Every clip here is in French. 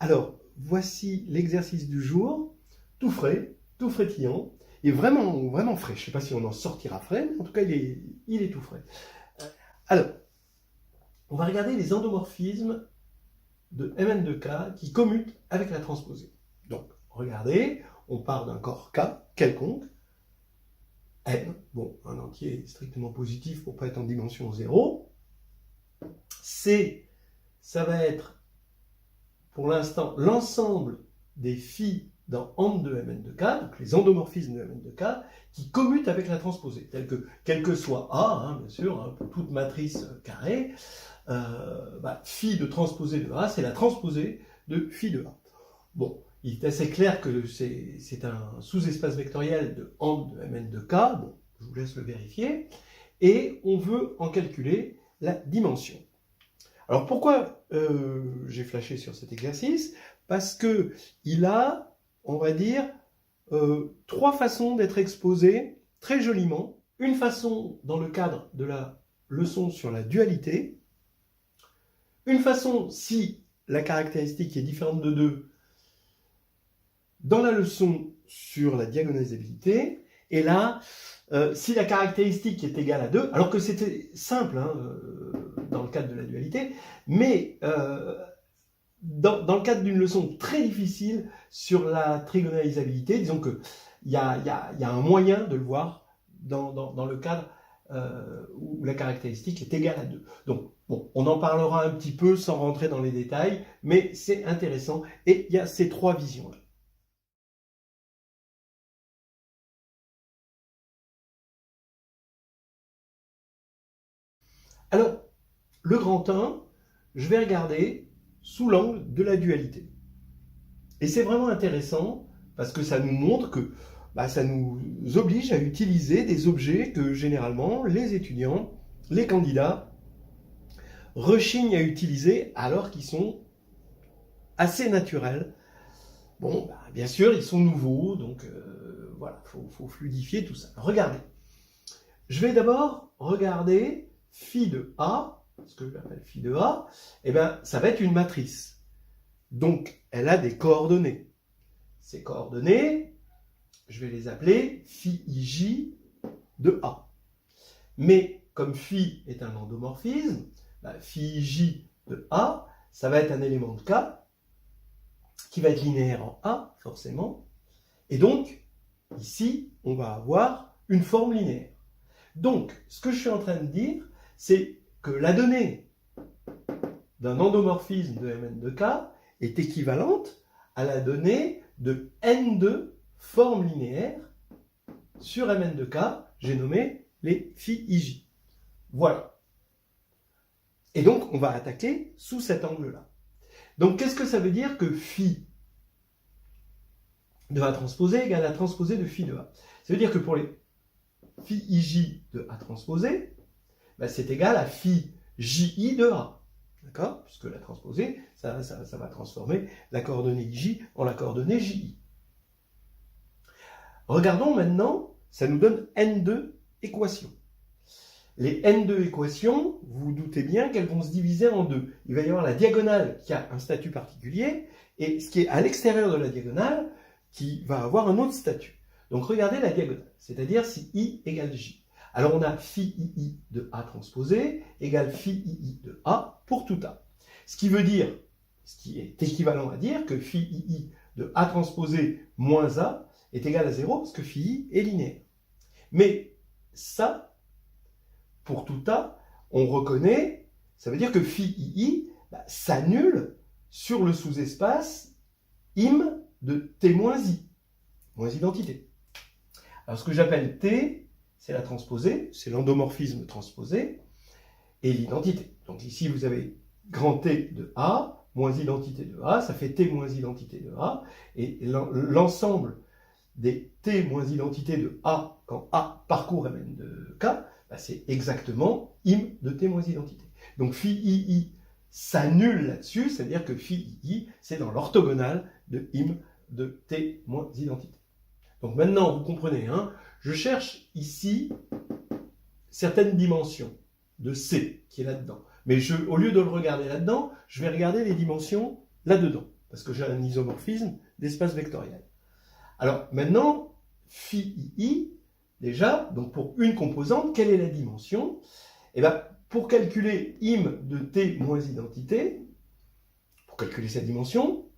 Alors, voici l'exercice du jour, tout frais, tout frétillant, et vraiment, vraiment frais. Je ne sais pas si on en sortira frais, mais en tout cas, il est tout frais. Alors, on va regarder les endomorphismes de Mn2K qui commutent avec la transposée. Donc, regardez, on part d'un corps K quelconque, N, bon, un entier strictement positif pour ne pas être en dimension 0. C, ça va être, pour l'instant, l'ensemble des phi dans AND de Mn2K, donc les endomorphismes de Mn2K, qui commutent avec la transposée, tels que, quel que soit A, bien sûr, pour toute matrice carrée, phi de transposée de A, c'est la transposée de phi de A. Bon, il est assez clair que c'est un sous-espace vectoriel de AND de Mn2K, bon, je vous laisse le vérifier, et on veut en calculer la dimension. Alors pourquoi j'ai flashé sur cet exercice? Parce que il a, on va dire, trois façons d'être exposé très joliment. Une façon dans le cadre de la leçon sur la dualité, une façon si la caractéristique est différente de 2 dans la leçon sur la diagonalisabilité, et là, si la caractéristique est égale à 2, alors que c'était simple dans le cadre de la dualité, mais dans le cadre d'une leçon très difficile sur la trigonalisabilité, disons qu'il y a un moyen de le voir dans le cadre où la caractéristique est égale à 2. Donc, bon, on en parlera un petit peu sans rentrer dans les détails, mais c'est intéressant, et il y a ces trois visions-là. Alors, le grand 1, je vais regarder sous l'angle de la dualité. Et c'est vraiment intéressant parce que ça nous montre que ça nous oblige à utiliser des objets que généralement les étudiants, les candidats, rechignent à utiliser alors qu'ils sont assez naturels. Bon, bien sûr, ils sont nouveaux, donc voilà, faut fluidifier tout ça. Regardez. Je vais d'abord regarder phi de A, ce que j'appelle phi de A, et ça va être une matrice. Donc, elle a des coordonnées. Ces coordonnées, je vais les appeler phi ij de A. Mais comme phi est un endomorphisme, phi ij de A, ça va être un élément de K qui va être linéaire en A, forcément. Et donc, ici, on va avoir une forme linéaire. Donc, ce que je suis en train de dire, c'est que la donnée d'un endomorphisme de Mn2K est équivalente à la donnée de N2 formes linéaires sur Mn2K, j'ai nommé les phi ij. Voilà. Et donc, on va attaquer sous cet angle-là. Donc, qu'est-ce que ça veut dire que phi de A transposé égale à transposé de phi de A? Ça veut dire que pour les phi ij de A transposé, c'est égal à phi ji de A. D'accord? Puisque la transposée, ça va transformer la coordonnée ij en la coordonnée ji. Regardons maintenant, ça nous donne N2 équations. Les N2 équations, vous vous doutez bien qu'elles vont se diviser en deux. Il va y avoir la diagonale qui a un statut particulier, et ce qui est à l'extérieur de la diagonale, qui va avoir un autre statut. Donc regardez la diagonale, c'est-à-dire si I égale J. Alors on a phi ii de A transposé égale phi ii de A pour tout A. Ce qui veut dire, ce qui est équivalent à dire que phi ii de A transposé moins A est égal à 0 parce que phi i est linéaire. Mais ça, pour tout A, on reconnaît, ça veut dire que phi ii s'annule sur le sous-espace im de t moins i, moins identité. Alors ce que j'appelle t, c'est la transposée, c'est l'endomorphisme transposé, et l'identité. Donc ici, vous avez grand T de A, moins identité de A, ça fait T moins identité de A, et l'ensemble des T moins identité de A, quand A parcourt Mn de K, c'est exactement im de T moins identité. Donc phi ii s'annule là-dessus, c'est-à-dire que phi ii, c'est dans l'orthogonale de im de T moins identité. Donc maintenant, vous comprenez, je cherche ici certaines dimensions de C qui est là-dedans. Mais au lieu de le regarder là-dedans, je vais regarder les dimensions là-dedans. parce que j'ai un isomorphisme d'espace vectoriel. Alors maintenant, phi i, déjà, donc pour une composante, quelle est la dimension? Eh bien, pour calculer im de t moins identité, pour calculer cette dimension,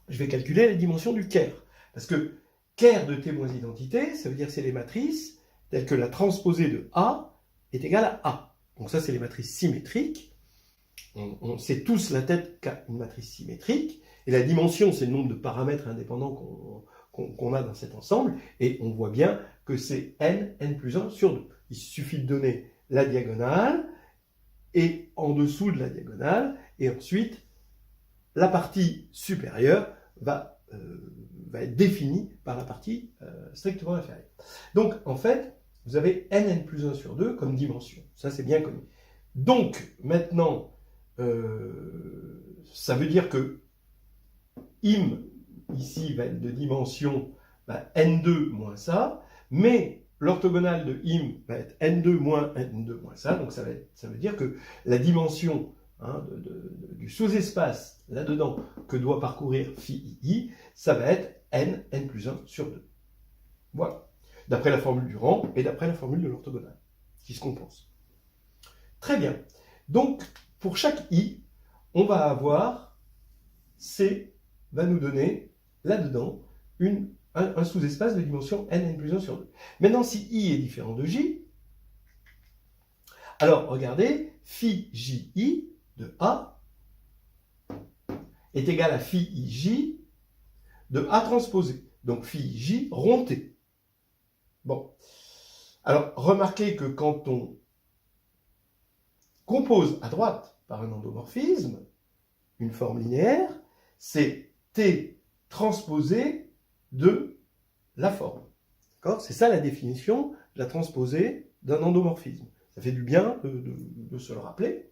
je vais calculer la dimension du ker. Parce que ker de t moins identité, ça veut dire que c'est les matrices telles que la transposée de A est égale à A. Donc ça, c'est les matrices symétriques. On sait tous la tête qu'a une matrice symétrique. Et la dimension, c'est le nombre de paramètres indépendants qu'on a dans cet ensemble. Et on voit bien que c'est n plus 1 sur 2. Il suffit de donner la diagonale et en dessous de la diagonale. Et ensuite, la partie supérieure va être définie par la partie strictement inférieure. Donc, en fait, vous avez n plus 1 sur 2 comme dimension. Ça, c'est bien connu. Donc, maintenant, ça veut dire que im, ici, va être de dimension n2 moins ça, mais l'orthogonale de im va être n2 moins n2 moins ça, donc ça veut dire que la dimension du sous-espace là-dedans que doit parcourir phi i, ça va être n plus 1 sur 2. Voilà. D'après la formule du rang et d'après la formule de l'orthogonale, qui se compense. Très bien. Donc, pour chaque i, on va avoir C va nous donner là-dedans un sous-espace de dimension n plus 1 sur 2. Maintenant, si i est différent de j, alors regardez, phi ji de A est égal à phi ij de A transposé. Donc phi j rond t. Bon. Alors, remarquez que quand on compose à droite par un endomorphisme, une forme linéaire, c'est t transposé de la forme. D'accord ? C'est ça la définition de la transposée d'un endomorphisme. Ça fait du bien de se le rappeler.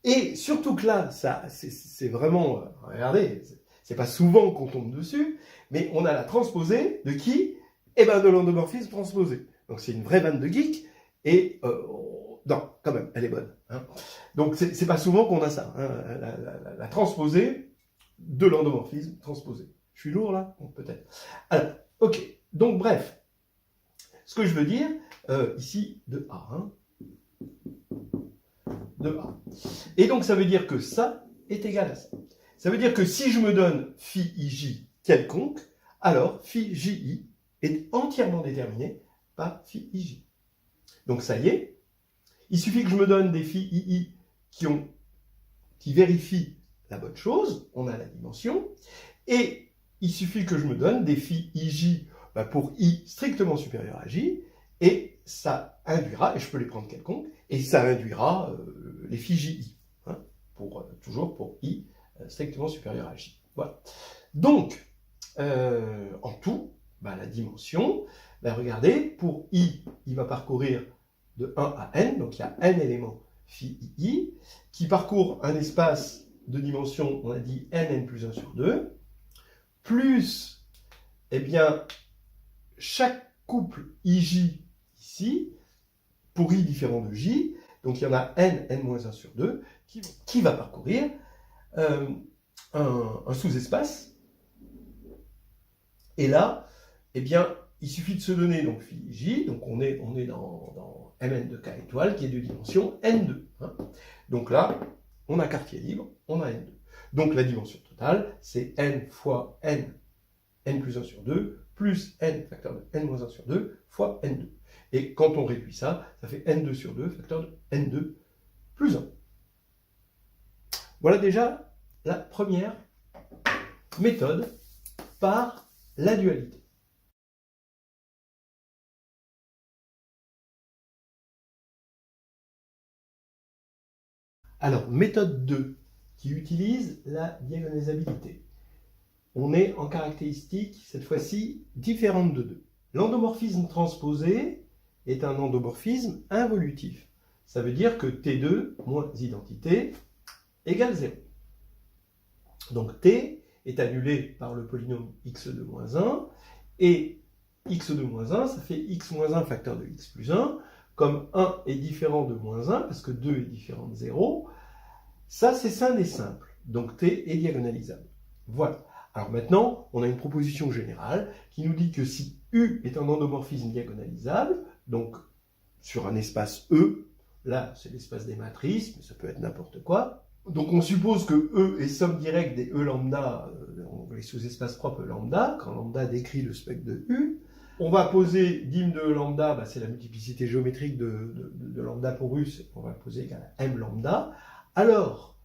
Et surtout que là, c'est vraiment, regardez, c'est pas souvent qu'on tombe dessus, mais on a la transposée de qui? Eh bien, de l'endomorphisme transposé. Donc c'est une vraie vanne de geek, et non, quand même, elle est bonne. Hein. Donc c'est pas souvent qu'on a ça, hein, la transposée de l'endomorphisme transposé. Je suis lourd là? Bon, peut-être. Alors, ok, donc bref, ce que je veux dire, ici, de A, hein, de A. Et donc ça veut dire que ça est égal à ça. Ça veut dire que si je me donne phi ij quelconque, alors phi ji est entièrement déterminé par phi ij. Donc ça y est, il suffit que je me donne des phi ii qui vérifient la bonne chose, on a la dimension, et il suffit que je me donne des phi ij pour i strictement supérieur à j, et ça induira, et je peux les prendre quelconques, et ça induira les phi ji, hein, toujours pour i strictement supérieur à j. Voilà. Donc, en tout, la dimension, regardez, pour i, il va parcourir de 1 à n, donc il y a n éléments phi i, qui parcourt un espace de dimension, on a dit n plus 1 sur 2, plus, eh bien, chaque couple ij ici, pour i différent de j, donc il y en a n-1 sur 2, qui va parcourir un sous-espace. Et là, eh bien, il suffit de se donner donc phi j, donc on est dans mn de k étoile qui est de dimension n2. Hein. Donc là, on a quartier libre, on a n2. Donc la dimension totale, c'est n fois n plus 1 sur 2, plus n facteur de n-1 sur 2, fois n2. Et quand on réduit ça, ça fait n2 sur 2, facteur de n2 plus 1. Voilà déjà la première méthode par la dualité. Alors, méthode 2, qui utilise la diagonalisabilité. On est en caractéristique, cette fois-ci, différente de 2. L'endomorphisme transposé est un endomorphisme involutif. Ça veut dire que T2 moins identité égale 0. Donc T est annulé par le polynôme x2 moins 1, et x2 moins 1, ça fait x moins 1 facteur de x plus 1, comme 1 est différent de moins 1, parce que 2 est différent de 0, ça c'est simple et simple. donc T est diagonalisable. Voilà. Alors maintenant, on a une proposition générale qui nous dit que si U est un endomorphisme diagonalisable, donc sur un espace E, là c'est l'espace des matrices, mais ça peut être n'importe quoi, donc on suppose que E est somme directe des E lambda, les sous-espaces propres E lambda, quand lambda décrit le spectre de U. On va poser dim de E lambda, c'est la multiplicité géométrique de lambda pour U, on va poser égal à M lambda. Alors,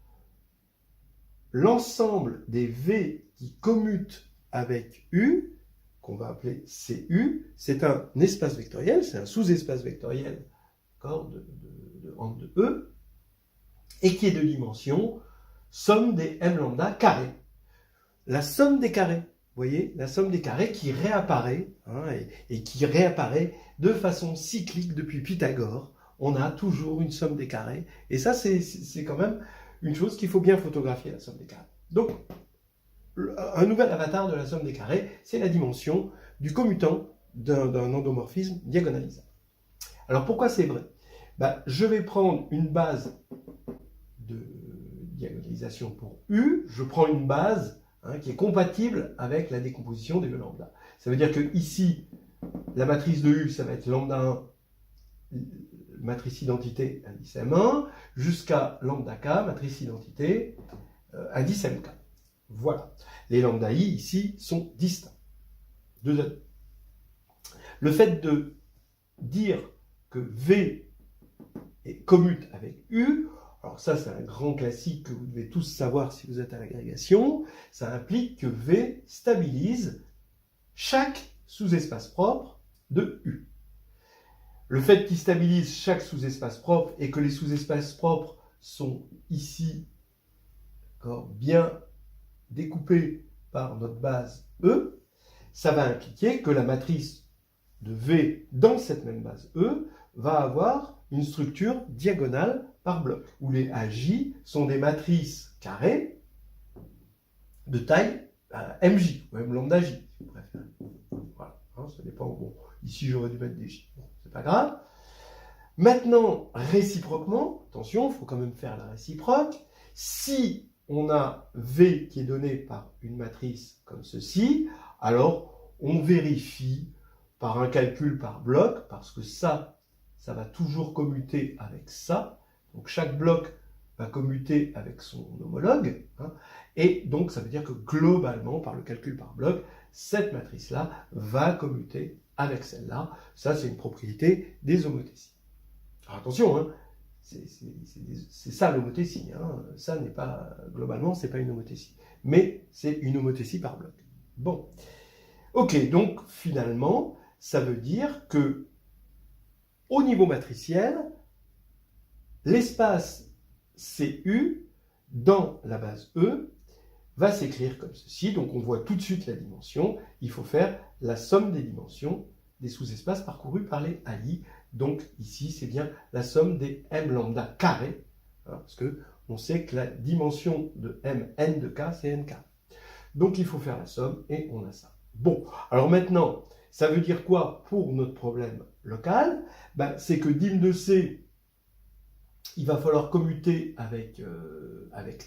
l'ensemble des V qui commutent avec U, qu'on va appeler CU, c'est un espace vectoriel, c'est un sous-espace vectoriel de E, et qui est de dimension somme des M lambda carrés. La somme des carrés, vous voyez, la somme des carrés qui réapparaît, et qui réapparaît de façon cyclique depuis Pythagore. On a toujours une somme des carrés, et ça c'est quand même une chose qu'il faut bien photographier, la somme des carrés. Donc, un nouvel avatar de la somme des carrés, c'est la dimension du commutant d'un endomorphisme diagonalisable. Alors pourquoi c'est vrai? Je vais prendre une base de diagonalisation pour U, je prends une base qui est compatible avec la décomposition des E lambda. Ça veut dire que ici, la matrice de U, ça va être lambda 1, matrice identité, indice M1, jusqu'à lambda K, matrice identité, indice MK. Voilà. Les lambda I, ici, sont distincts. Le fait de dire que V commute avec U, alors ça c'est un grand classique que vous devez tous savoir si vous êtes à l'agrégation, ça implique que V stabilise chaque sous-espace propre de U. Le fait qu'il stabilise chaque sous-espace propre et que les sous-espaces propres sont ici bien découpés par notre base E, ça va impliquer que la matrice de V dans cette même base E va avoir une structure diagonale par bloc, où les AJ sont des matrices carrées de taille MJ, ou M lambda J, si vous préférez. Voilà, ça dépend. Bon, ici j'aurais dû mettre des J, bon, c'est pas grave. Maintenant, réciproquement, attention, il faut quand même faire la réciproque. Si on a V qui est donné par une matrice comme ceci, alors on vérifie par un calcul par bloc, parce que ça va toujours commuter avec ça. Donc chaque bloc va commuter avec son homologue. Et donc ça veut dire que globalement, par le calcul par bloc, cette matrice-là va commuter avec celle-là. Ça, c'est une propriété des homothéties. Alors attention, c'est ça l'homothétie. Ça n'est pas, globalement, c'est pas une homothétie. Mais c'est une homothétie par bloc. Bon. Ok, donc finalement, ça veut dire que au niveau matriciel, l'espace CU dans la base E va s'écrire comme ceci. Donc on voit tout de suite la dimension. Il faut faire la somme des dimensions des sous-espaces parcourus par les AI. Donc ici, c'est bien la somme des M lambda carrés, parce qu'on sait que la dimension de M n de K, c'est NK. Donc il faut faire la somme et on a ça. Bon, alors maintenant, ça veut dire quoi pour notre problème local? C'est que dim de C, il va falloir commuter avec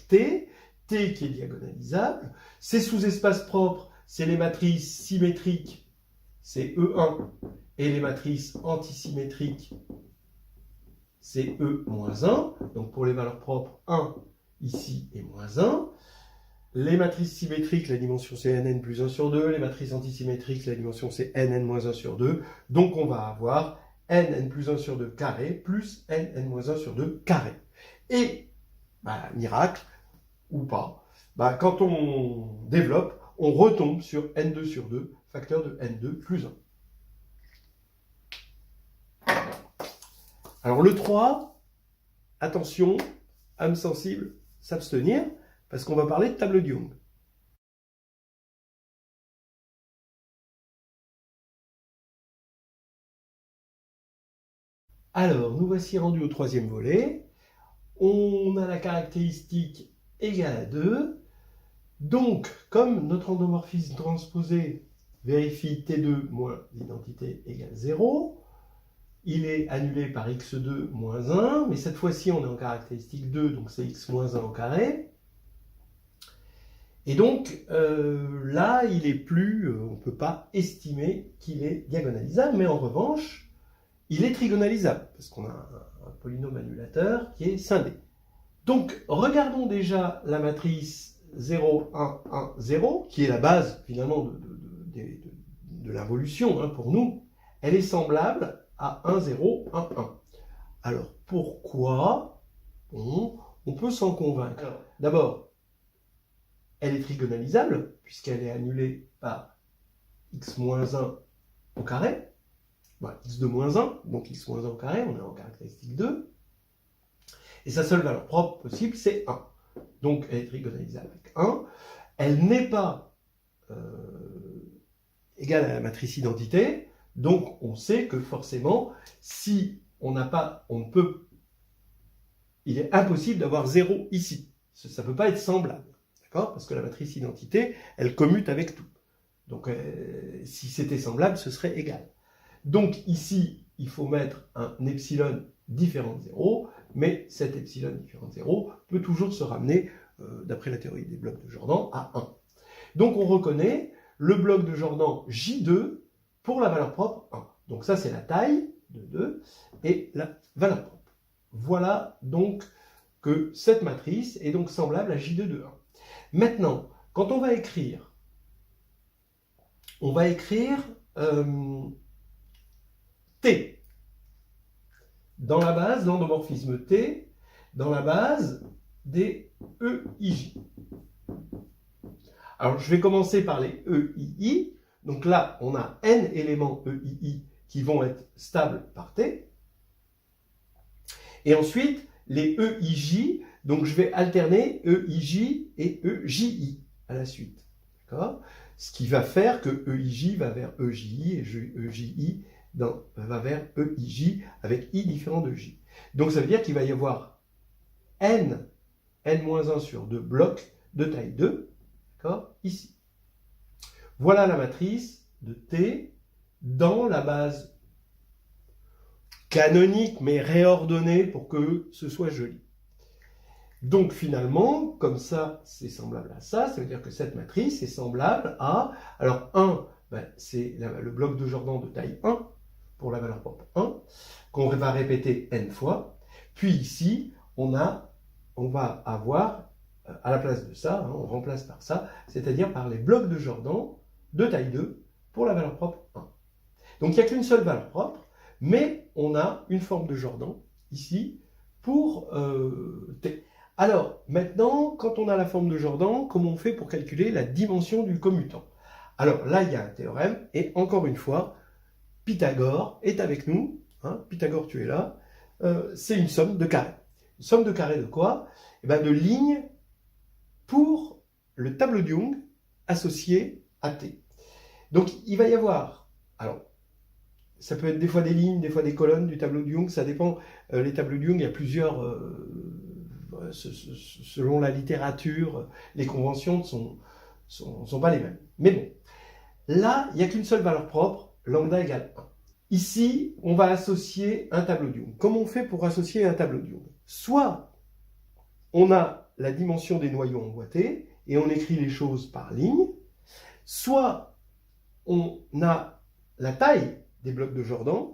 T qui est diagonalisable. Ces sous-espaces propres, c'est les matrices symétriques, c'est E1, et les matrices antisymétriques, c'est E-1. Donc pour les valeurs propres, 1 ici et moins 1. Les matrices symétriques, la dimension c'est nn plus 1 sur 2. Les matrices antisymétriques, la dimension c'est nn moins 1 sur 2. Donc on va avoir nn plus 1 sur 2 carré plus nn moins 1 sur 2 carré. Et, miracle, ou pas, quand on développe, on retombe sur n2 sur 2, facteur de n2 plus 1. Alors le 3, attention, âme sensible, s'abstenir, parce qu'on va parler de table de Young. Alors, nous voici rendus au troisième volet. On a la caractéristique égale à 2. Donc, comme notre endomorphisme transposé vérifie T2 moins l'identité égale 0, il est annulé par x2 moins 1, mais cette fois-ci on est en caractéristique 2, donc c'est x moins 1 au carré. Et donc, là, il est plus, on ne peut pas estimer qu'il est diagonalisable, mais en revanche, il est trigonalisable, parce qu'on a un polynôme annulateur qui est scindé. Donc, regardons déjà la matrice 0, 1, 1, 0, qui est la base, finalement, de l'involution, hein, pour nous. Elle est semblable à 1, 0, 1, 1. Alors, pourquoi? Bon, on peut s'en convaincre. D'abord, elle est trigonalisable, puisqu'elle est annulée par x-1 au carré. Voilà, x de moins 1, donc x-1 au carré, on est en caractéristique 2. Et sa seule valeur propre possible, c'est 1. Donc, elle est trigonalisable avec 1. Elle n'est pas égale à la matrice identité. Donc, on sait que forcément, si on n'a pas, on ne peut, il est impossible d'avoir 0 ici. Ça ne peut pas être semblable. D'accord? Parce que la matrice identité, elle commute avec tout. Donc, si c'était semblable, ce serait égal. Donc, ici, il faut mettre un epsilon différent de 0, mais cet epsilon différent de 0 peut toujours se ramener, d'après la théorie des blocs de Jordan, à 1. Donc, on reconnaît le bloc de Jordan J2 pour la valeur propre 1. Donc, ça, c'est la taille de 2 et la valeur propre. Voilà donc que cette matrice est donc semblable à J2 de 1. Maintenant, quand on va écrire T. Dans la base, l'endomorphisme T, dans la base des EIJ. Alors, je vais commencer par les EII. Donc là, on a n éléments EII qui vont être stables par T. Et ensuite, les EIJ, donc je vais alterner EIJ et EJI à la suite. D'accord? Ce qui va faire que EIJ va vers EJI et EJI va vers EIJ avec I différent de J. Donc ça veut dire qu'il va y avoir n-1 sur 2 blocs de taille 2, d'accord, ici. Voilà la matrice de T dans la base canonique, mais réordonnée pour que ce soit joli. Donc finalement, comme ça, c'est semblable à ça veut dire que cette matrice est semblable à... Alors 1, ben, c'est le bloc de Jordan de taille 1, pour la valeur propre 1, qu'on va répéter n fois. Puis ici, on va avoir, à la place de ça, hein, on remplace par ça, c'est-à-dire par les blocs de Jordan de taille 2 pour la valeur propre 1. Donc il n'y a qu'une seule valeur propre, mais on a une forme de Jordan ici pour T. Alors, maintenant, quand on a la forme de Jordan, comment on fait pour calculer la dimension du commutant? Alors là, il y a un théorème, et encore une fois, Pythagore est avec nous. Hein, Pythagore, tu es là. C'est une somme de carrés. Une somme de carrés de quoi? Eh bien, de lignes pour le tableau de Young associé à T. Donc, il va y avoir... Alors, ça peut être des fois des lignes, des fois des colonnes du tableau de Young. Ça dépend. Les tableaux de Young, il y a plusieurs... selon la littérature, les conventions ne sont pas les mêmes. Mais bon, là, il n'y a qu'une seule valeur propre, lambda égale 1. Ici, on va associer un tableau de Young. Comment on fait pour associer un tableau de Young? Soit on a la dimension des noyaux emboîtés et on écrit les choses par ligne, soit on a la taille des blocs de Jordan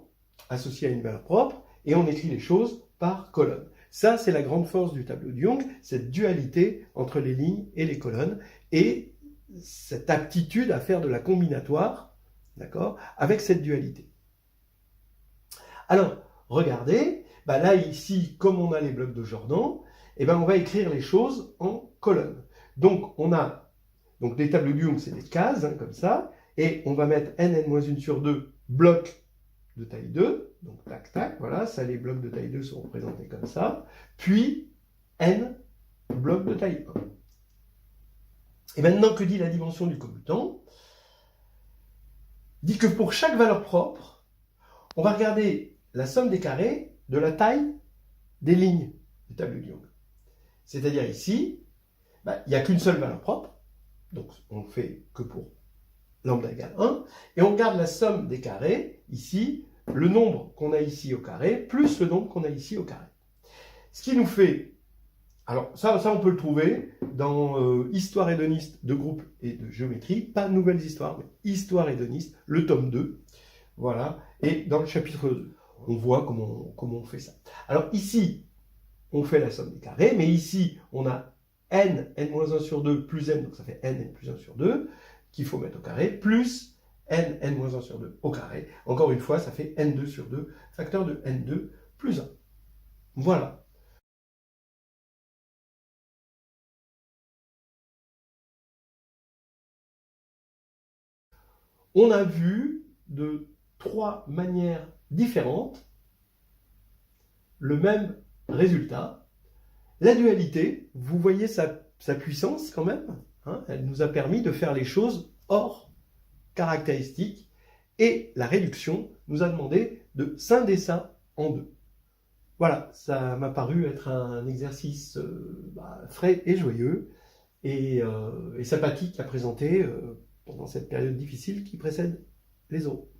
associée à une valeur propre et on écrit les choses par colonne. Ça, c'est la grande force du tableau de Young, cette dualité entre les lignes et les colonnes, et cette aptitude à faire de la combinatoire, d'accord, avec cette dualité. Alors, regardez, bah là, ici, comme on a les blocs de Jordan, eh ben, on va écrire les choses en colonnes. Donc, on a, donc les tableaux de Young, c'est des cases, hein, comme ça, et on va mettre n-1 sur 2 blocs de taille 2, donc tac, tac, voilà, ça, les blocs de taille 2 sont représentés comme ça, puis n blocs de taille 1. Et maintenant, que dit la dimension du commutant? Dit que pour chaque valeur propre, on va regarder la somme des carrés de la taille des lignes du tableau de Young. C'est-à-dire ici, il n'y a qu'une seule valeur propre, donc on ne fait que pour lambda égale 1, et on regarde la somme des carrés, ici, le nombre qu'on a ici au carré, plus le nombre qu'on a ici au carré. Ce qui nous fait Alors ça on peut le trouver dans Histoire hédoniste de groupe et de géométrie, pas Nouvelles histoires, mais Histoire hédoniste, le tome 2, voilà, et dans le chapitre 2, on voit comment on fait ça. Alors ici, on fait la somme des carrés, mais ici, on a n-1 sur 2 plus n, donc ça fait n plus 1 sur 2, qu'il faut mettre au carré, plus n-1 sur 2 au carré. Encore une fois, ça fait n2 sur 2, facteur de n2 plus 1. Voilà. On a vu de 3 manières différentes le même résultat. La dualité, vous voyez sa puissance quand même, hein, elle nous a permis de faire les choses hors caractéristiques, et la réduction nous a demandé de scinder ça en deux. Voilà, ça m'a paru être un exercice frais et joyeux, et sympathique à présenter pendant cette période difficile qui précède les oraux.